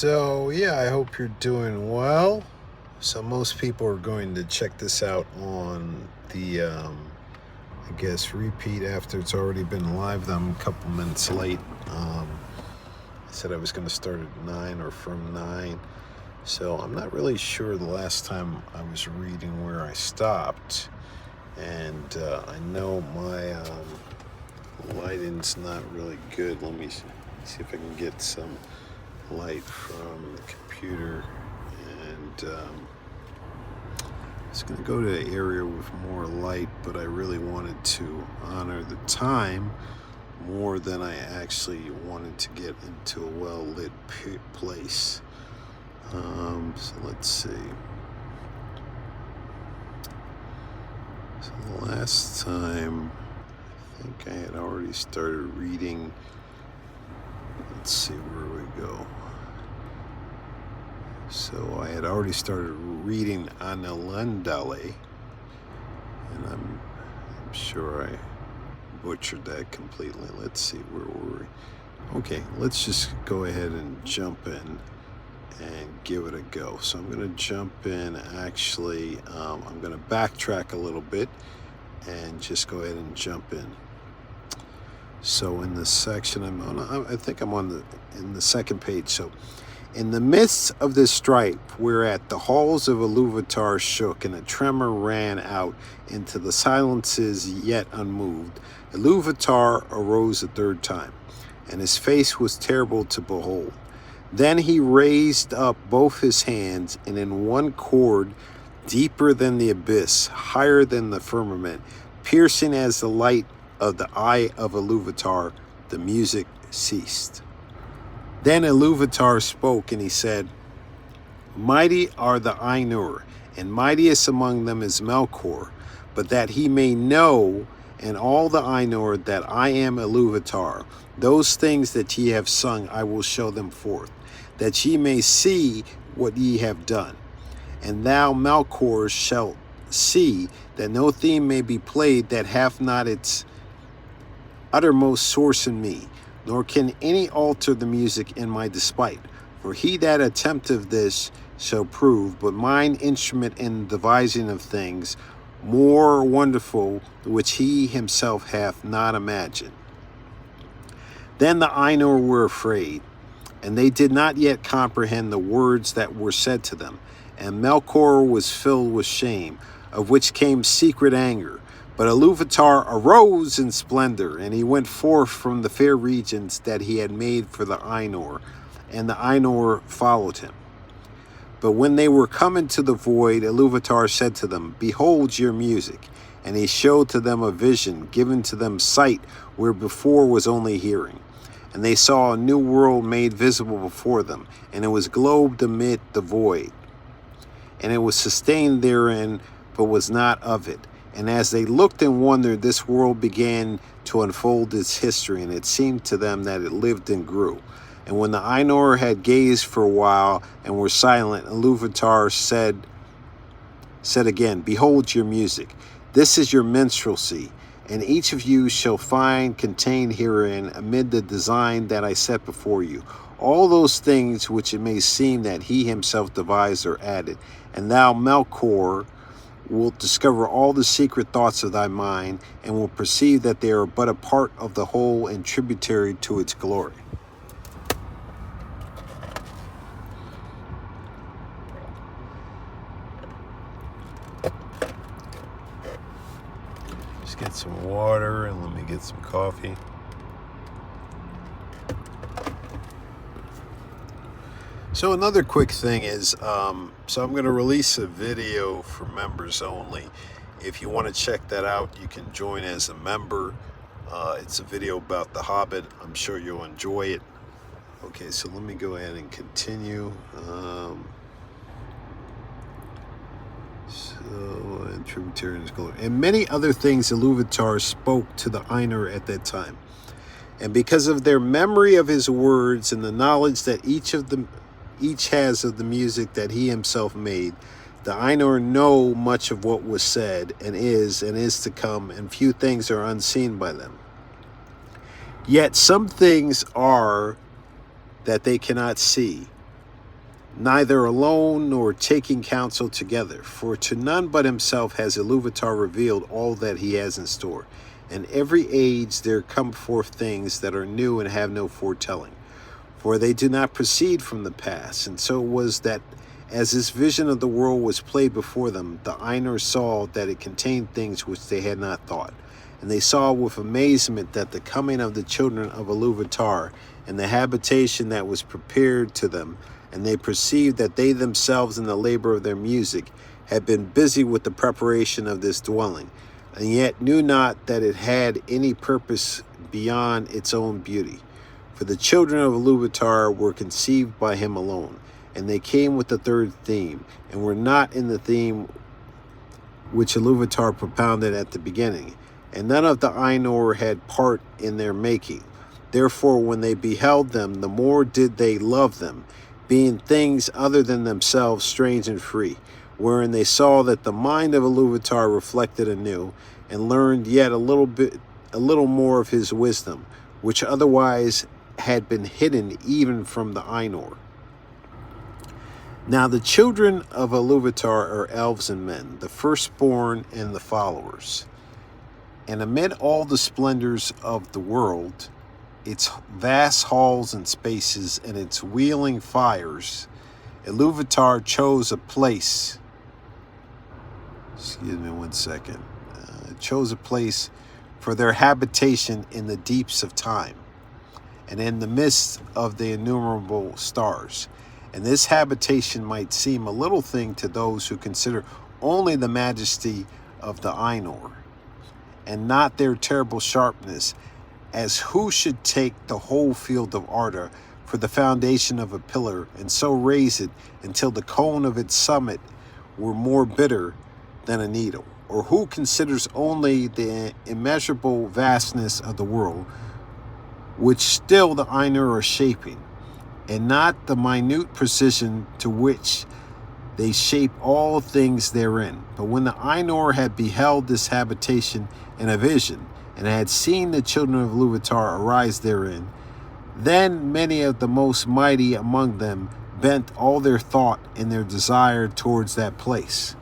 So yeah, I hope you're doing well. So most people are going to check this out on the I guess repeat after it's already been live. I'm a couple minutes late. I said I was going to start at 9 or from 9. So I'm not really sure the last time I was reading where I stopped. And I know my lighting's not really good. Let me see if I can get some light from the computer. And I was going to go to an area with more light, but I really wanted to honor the time more than I actually wanted to get into a well-lit place. So let's see. So the last time, I think I had already started reading. Let's see where we go. So I had already started reading Aule, and I'm sure I butchered that completely. Let's see, where were we? Okay, let's just go ahead and jump in and give it a go. So I'm going to jump in. Actually, I'm going to backtrack a little bit and just go ahead and jump in. So in this section, I think I'm in the second page. So in the midst of this strife, whereat the halls of Iluvatar shook and a tremor ran out into the silences yet unmoved, Iluvatar arose a third time, and his face was terrible to behold. Then he raised up both his hands, and in one chord, deeper than the abyss, higher than the firmament, piercing as the light of the eye of Iluvatar, the music ceased. Then Iluvatar spoke, and he said, Mighty are the Ainur, and mightiest among them is Melkor, but that he may know, and all the Ainur, that I am Iluvatar. Those things that ye have sung, I will show them forth, that ye may see what ye have done. And thou, Melkor, shalt see that no theme may be played that hath not its uttermost source in me, nor can any alter the music in my despite. For he that attempteth this shall prove, but mine instrument in devising of things more wonderful, which he himself hath not imagined. Then the Ainur were afraid, and they did not yet comprehend the words that were said to them. And Melkor was filled with shame, of which came secret anger. But Iluvatar arose in splendor, and he went forth from the fair regions that he had made for the Ainur, and the Ainur followed him. But when they were come into the void, Iluvatar said to them, Behold your music. And he showed to them a vision, given to them sight, where before was only hearing. And they saw a new world made visible before them, and it was globed amid the void. And it was sustained therein, but was not of it. And as they looked and wondered, this world began to unfold its history, and it seemed to them that it lived and grew. And when the Ainur had gazed for a while and were silent, Iluvatar said again, Behold your music. This is your minstrelsy, and each of you shall find contained herein, amid the design that I set before you, all those things which it may seem that he himself devised or added. And thou, Melkor, wilt discover all the secret thoughts of thy mind, and will perceive that they are but a part of the whole and tributary to its glory. Just get some water and let me get some coffee. So another quick thing is, so I'm going to release a video for members only. If you want to check that out, you can join as a member. It's a video about The Hobbit. I'm sure you'll enjoy it. Okay, so let me go ahead and continue. And tributaries glory. And many other things Iluvatar spoke to the Ainur at that time. And because of their memory of his words and the knowledge that each has of the music that he himself made, the Ainur know much of what was said and is to come, and few things are unseen by them. Yet some things are that they cannot see, neither alone nor taking counsel together. For to none but himself has Iluvatar revealed all that he has in store. In every age there come forth things that are new and have no foretelling. For they do not proceed from the past. And so it was that as this vision of the world was played before them, the Ainur saw that it contained things which they had not thought. And they saw with amazement that the coming of the children of Iluvatar and the habitation that was prepared to them, and they perceived that they themselves in the labor of their music had been busy with the preparation of this dwelling, and yet knew not that it had any purpose beyond its own beauty. For the children of Iluvatar were conceived by him alone, and they came with the third theme, and were not in the theme which Iluvatar propounded at the beginning, and none of the Ainur had part in their making. Therefore, when they beheld them, the more did they love them, being things other than themselves, strange and free, wherein they saw that the mind of Iluvatar reflected anew, and learned yet a little more of his wisdom, which otherwise had been hidden even from the Ainur. Now the children of Iluvatar are elves and men, the firstborn and the followers. And amid all the splendors of the world, its vast halls and spaces, and its wheeling fires, Iluvatar chose a place. Excuse me 1 second. Chose a place for their habitation in the deeps of time, and in the midst of the innumerable stars. And this habitation might seem a little thing to those who consider only the majesty of the Ainur, and not their terrible sharpness, as who should take the whole field of Arda for the foundation of a pillar, and so raise it until the cone of its summit were more bitter than a needle, or who considers only the immeasurable vastness of the world, which still the Ainur are shaping, and not the minute precision to which they shape all things therein. But when the Ainur had beheld this habitation in a vision, and had seen the children of Iluvatar arise therein, then many of the most mighty among them bent all their thought and their desire towards that place.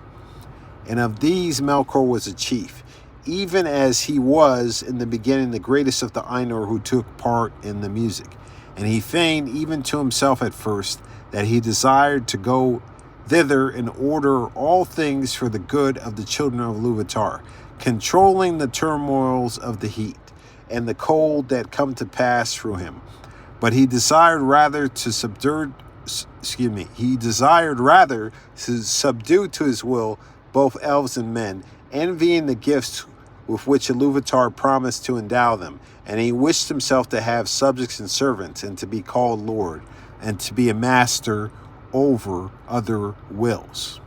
And of these Melkor was a chief, even as he was in the beginning the greatest of the Ainur who took part in the music. And he feigned even to himself at first that he desired to go thither and order all things for the good of the children of Iluvatar, controlling the turmoils of the heat and the cold that come to pass through him. But he desired rather to subdue to his will both elves and men, envying the gifts with which Iluvatar promised to endow them. And he wished himself to have subjects and servants, and to be called Lord, and to be a master over other wills.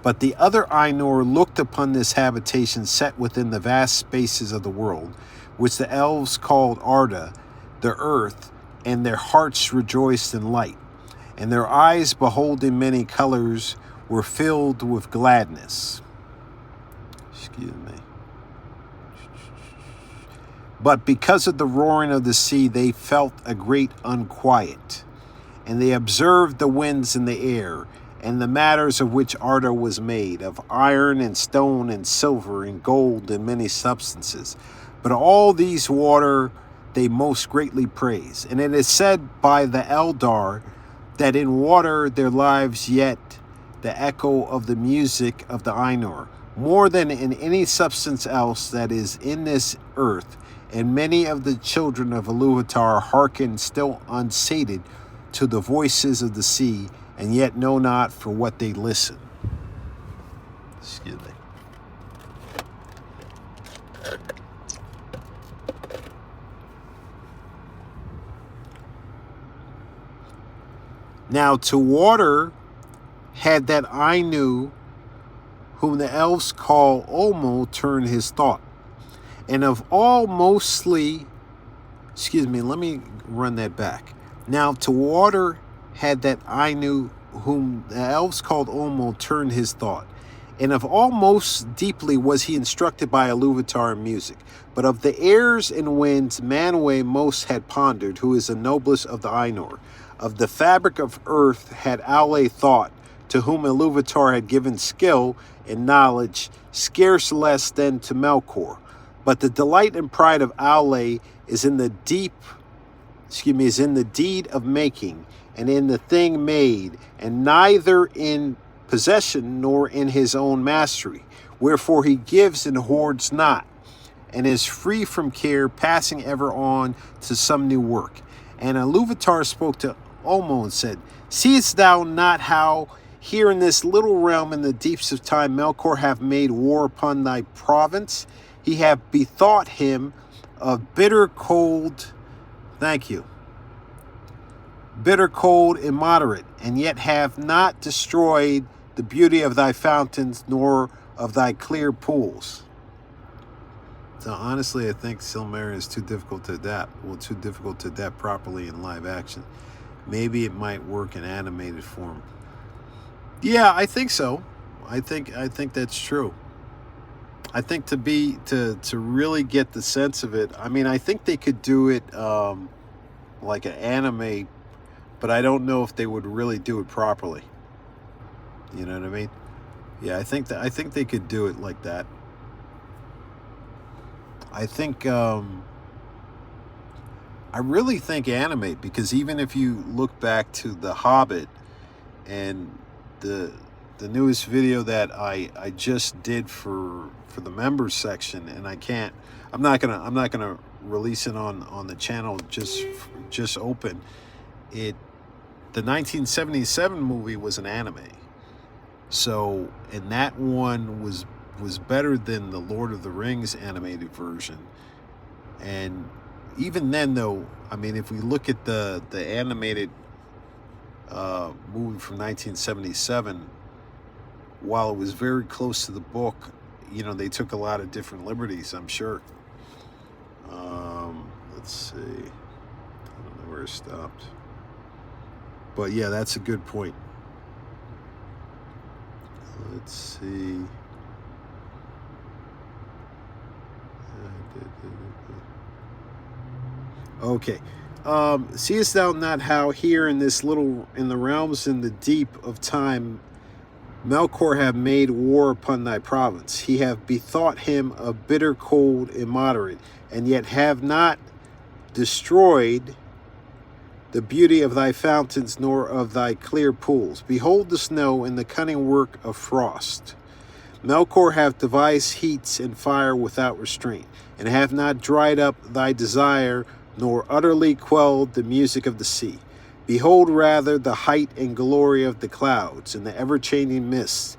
But the other Ainur looked upon this habitation set within the vast spaces of the world, which the elves called Arda, the earth, and their hearts rejoiced in light, and their eyes, beholding many colors, were filled with gladness. Excuse me. But because of the roaring of the sea, they felt a great unquiet, and they observed the winds in the air, and the matters of which Arda was made, of iron and stone and silver and gold and many substances. But all these water they most greatly praise. And it is said by the Eldar that in water their lives yet the echo of the music of the Ainur, more than in any substance else that is in this earth. And many of the children of Iluvatar hearken still unsated to the voices of the sea, and yet know not for what they listen. Excuse me. Now to water had that Ainu, whom the elves call Olmo, turned his thought. And of all let me run that back. Now to water had that Ainu, whom the elves called Olmo, turned his thought. And of all most deeply was he instructed by Iluvatar in music. But of the airs and winds Manwë most had pondered, who is the noblest of the Ainur. Of the fabric of earth had Aule thought, to whom Iluvatar had given skill and knowledge, scarce less than to Melkor. But the delight and pride of Aule is in the is in the deed of making, and in the thing made, and neither in possession nor in his own mastery. Wherefore he gives and hoards not, and is free from care, passing ever on to some new work. And Iluvatar spoke to Ulmo and said, Seest thou not how here in this little realm in the deeps of time Melkor hath made war upon thy province? He hath bethought him of bitter cold, bitter cold immoderate, and yet have not destroyed the beauty of thy fountains nor of thy clear pools. So honestly, I think Silmarillion is too difficult to adapt. Well, too difficult to adapt properly in live action. Maybe it might work in animated form. Yeah, I think so. I think that's true. I think to really get the sense of it, I mean, I think they could do it like an anime, but I don't know if they would really do it properly. You know what I mean? Yeah, I think they could do it like that. I think I really think animate, because even if you look back to The Hobbit and the newest video that I just did for the members section, and I'm not gonna release it on the channel, just open it. The 1977 movie was an anime, so, and that one was better than the Lord of the Rings animated version. And even then, though, I mean, if we look at the animated movie from 1977, while it was very close to the book, you know, they took a lot of different liberties, I'm sure. Let's see. I don't know where it stopped. But yeah, that's a good point. Let's see. Okay. Seest thou not how here in the realms in the deep of time Melkor hath made war upon thy province? He hath bethought him of bitter cold immoderate, and yet have not destroyed the beauty of thy fountains nor of thy clear pools. Behold the snow and the cunning work of frost. Melkor hath devised heats and fire without restraint, and hath not dried up thy desire, nor utterly quelled the music of the sea. Behold rather the height and glory of the clouds and the ever-changing mists,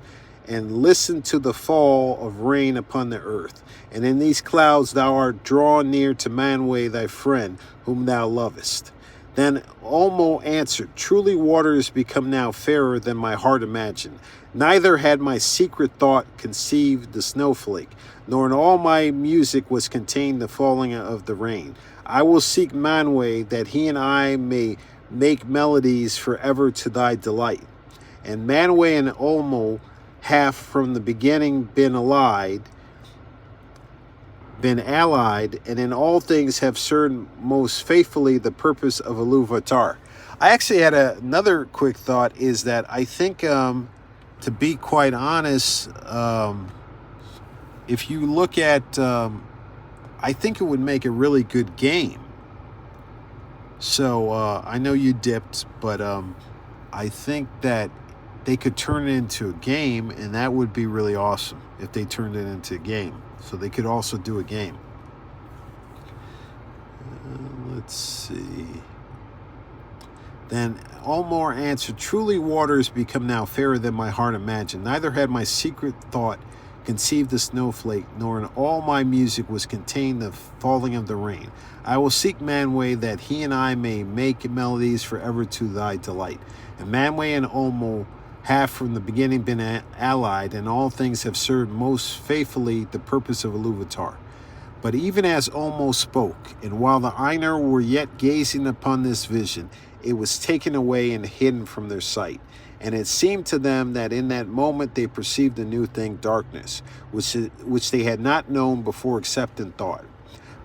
and listen to the fall of rain upon the earth. And in these clouds thou art drawn near to Manwë thy friend, whom thou lovest. Then Ulmo answered, Truly waters become now fairer than my heart imagined. Neither had my secret thought conceived the snowflake, nor in all my music was contained the falling of the rain. I will seek Manwë, that he and I may make melodies forever to thy delight. And Manwë and Ulmo have from the beginning been allied, and in all things have served most faithfully the purpose of Iluvatar. I actually had another quick thought, is that I think, to be quite honest, if you look at, I think it would make a really good game. So I know you dipped, but I think that they could turn it into a game, and that would be really awesome if they turned it into a game. So they could also do a game. Let's see. Then Ulmo answered, Truly waters become now fairer than my heart imagined. Neither had my secret thought conceived the snowflake, nor in all my music was contained the falling of the rain. I will seek Manwë, that he and I may make melodies forever to thy delight. And Manwë and Ulmo have from the beginning been allied, and all things have served most faithfully the purpose of Iluvatar. But even as Ulmo spoke, and while the Ainur were yet gazing upon this vision, it was taken away and hidden from their sight. And it seemed to them that in that moment they perceived a new thing, darkness, which they had not known before except in thought.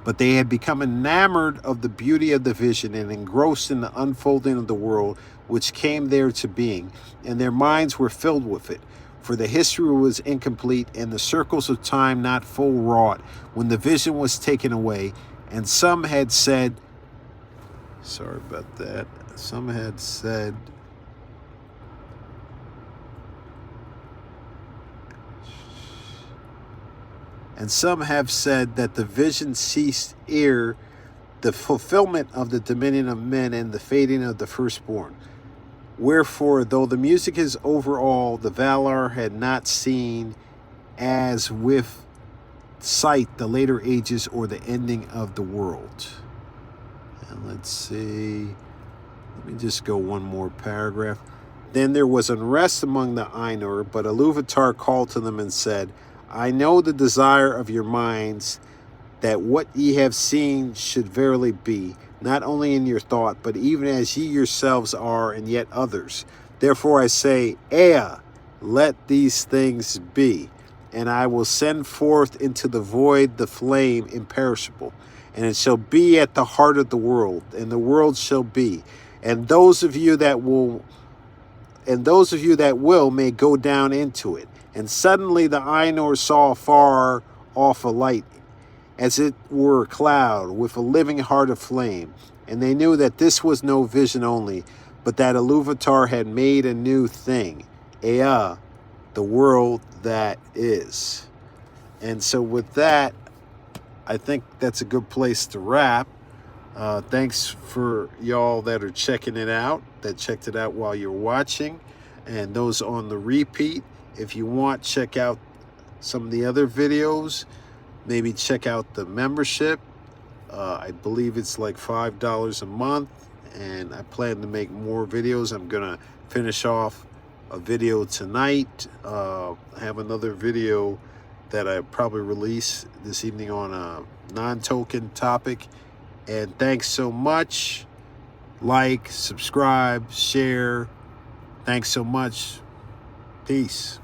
But they had become enamored of the beauty of the vision and engrossed in the unfolding of the world which came there to being, and their minds were filled with it. For the history was incomplete, and the circles of time not full wrought, when the vision was taken away. And some had said, sorry about that, some had said, and some have said that the vision ceased ere the fulfillment of the dominion of men and the fading of the firstborn. Wherefore, though the music is over all, the valor had not seen as with sight the later ages or the ending of the world. And let's see, let me just go one more paragraph. Then there was unrest among the Ainur, but Iluvatar called to them and said, I know the desire of your minds, that what ye have seen should verily be, not only in your thought, but even as ye yourselves are, and yet others. Therefore I say, Ea, let these things be, and I will send forth into the void the flame imperishable, and it shall be at the heart of the world, and the world shall be, and those of you that will may go down into it. And suddenly the Ainur saw far off a light, as it were a cloud, with a living heart of flame. And they knew that this was no vision only, but that Iluvatar had made a new thing, Ea, the world that is. And so with that, I think that's a good place to wrap. Thanks for y'all that are checking it out, that checked it out while you're watching, and those on the repeat. If you want, check out some of the other videos. Maybe check out the membership. I believe it's like $5 a month, and I plan to make more videos. I'm gonna finish off a video tonight. I have another video that I probably release this evening on a non-token topic. And thanks so much. Like, subscribe, share. Thanks so much. Peace.